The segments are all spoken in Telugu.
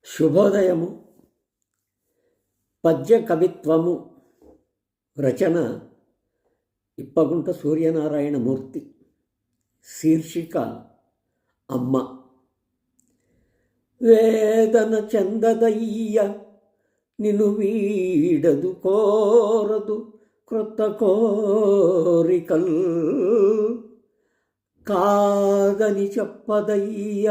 శుభోదయము. పద్య కవిత్వము. రచన ఇప్పగుంట సూర్యనారాయణమూర్తి. శీర్షిక అమ్మ. వేదన చెందదయ్య నిన్ను వీడదు కోరదు క్రొత్త కోరికల్, కాదని చెప్పదయ్య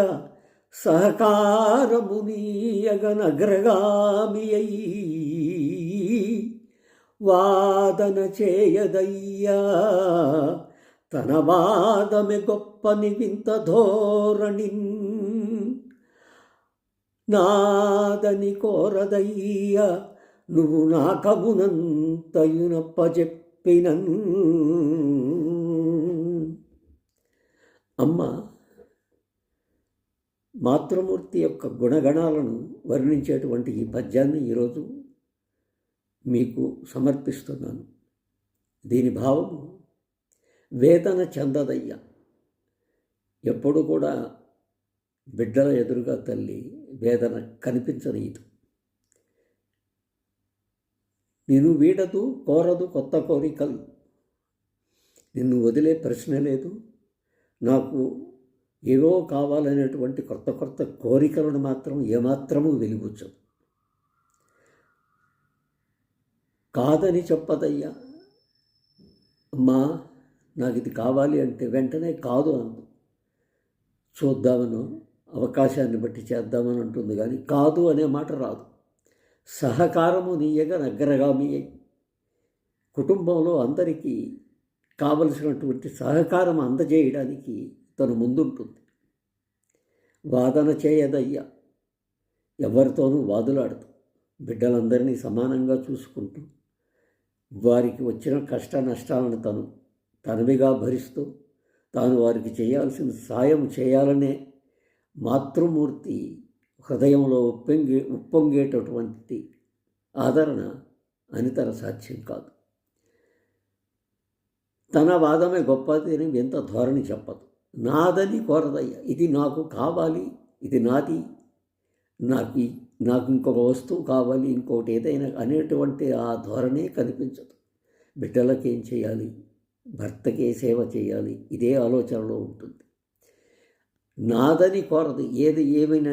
సహకారమునీయగనగ్రగామి అయి, వాదన చేయదయ్యా తన వాదమె గొప్పని వింత ధోరణిన్, నాదని కోరదయ్యా నువ్వు నాకమునంతయునప్పజెప్పినన్. అమ్మ మాతృమూర్తి యొక్క గుణగణాలను వర్ణించేటువంటి ఈ పద్యాన్ని ఈరోజు మీకు సమర్పిస్తున్నాను. దీని భావము వేదన చెందదయ్య. ఎప్పుడు కూడా బిడ్డల ఎదురుగా తల్లి వేదన కనిపించనీయదు. నిన్ను వీడదు కోరదు కొత్త కోరికలు. నిన్ను వదిలే ప్రశ్న లేదు. నాకు ఏవో కావాలనేటువంటి కొత్త కొత్త కోరికలను మాత్రం ఏమాత్రము వెలిబుచ్చదు. కాదని చెప్పదయ్యా. అమ్మా నాకు ఇది కావాలి అంటే వెంటనే కాదు అందు. చూద్దామనో అవకాశాన్ని బట్టి చేద్దామని అంటుంది, కానీ కాదు అనే మాట రాదు. సహకారము నీయగా నగ్గరగామి అయి, కుటుంబంలో అందరికీ కావలసినటువంటి సహకారం అందజేయడానికి తను ముందుంటుంది. వాదన చేయదయ్యా. ఎవరితోనూ వాదులాడదు. బిడ్డలందరినీ సమానంగా చూసుకుంటూ వారికి వచ్చిన కష్ట నష్టాలను తనవిగా భరిస్తూ తాను వారికి చేయాల్సిన సాయం చేయాలనే మాతృమూర్తి హృదయంలో ఉప్పొంగేటటువంటి ఆదరణ అనితర సాధ్యం కాదు. తన వాదమే గొప్పది అని వింత ధోరణి చెప్పదు. నాదని కోరదయ్య. ఇది నాకు కావాలి, ఇది నాది, నాకు ఇంకొక వస్తువు కావాలి, ఇంకొకటి ఏదైనా అనేటువంటి ఆ ధోరణే కనిపించదు. బిడ్డలకేం చేయాలి, భర్తకే సేవ చేయాలి, ఇదే ఆలోచనలో ఉంటుంది. నాదని కోరదు. ఏది ఏమైనా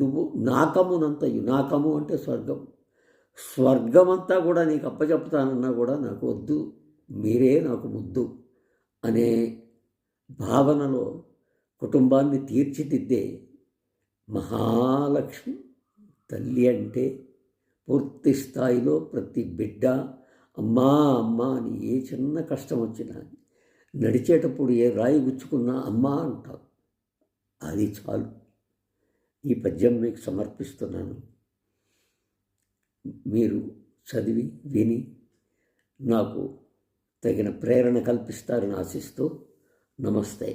నువ్వు నాకమునంతయు, నాకము అంటే స్వర్గం, స్వర్గమంతా కూడా నీకు అప్పచెప్తానన్నా కూడా నాకు వద్దు, మీరే నాకు ముద్దు అనే భావనలో కుటుంబాన్ని తీర్చిదిద్దే మహాలక్ష్మి తల్లి. అంటే పూర్తి స్థాయిలో ప్రతి బిడ్డ అమ్మా అమ్మా అని ఏ చిన్న కష్టం వచ్చినా, నడిచేటప్పుడు ఏ రాయి గుచ్చుకున్నా అమ్మా అంటారు. అది చాలు. ఈ పద్యం మీకు సమర్పిస్తున్నాను. మీరు చదివి విని నాకు తగిన ప్రేరణ కల్పిస్తారని ఆశిస్తూ నమస్తే.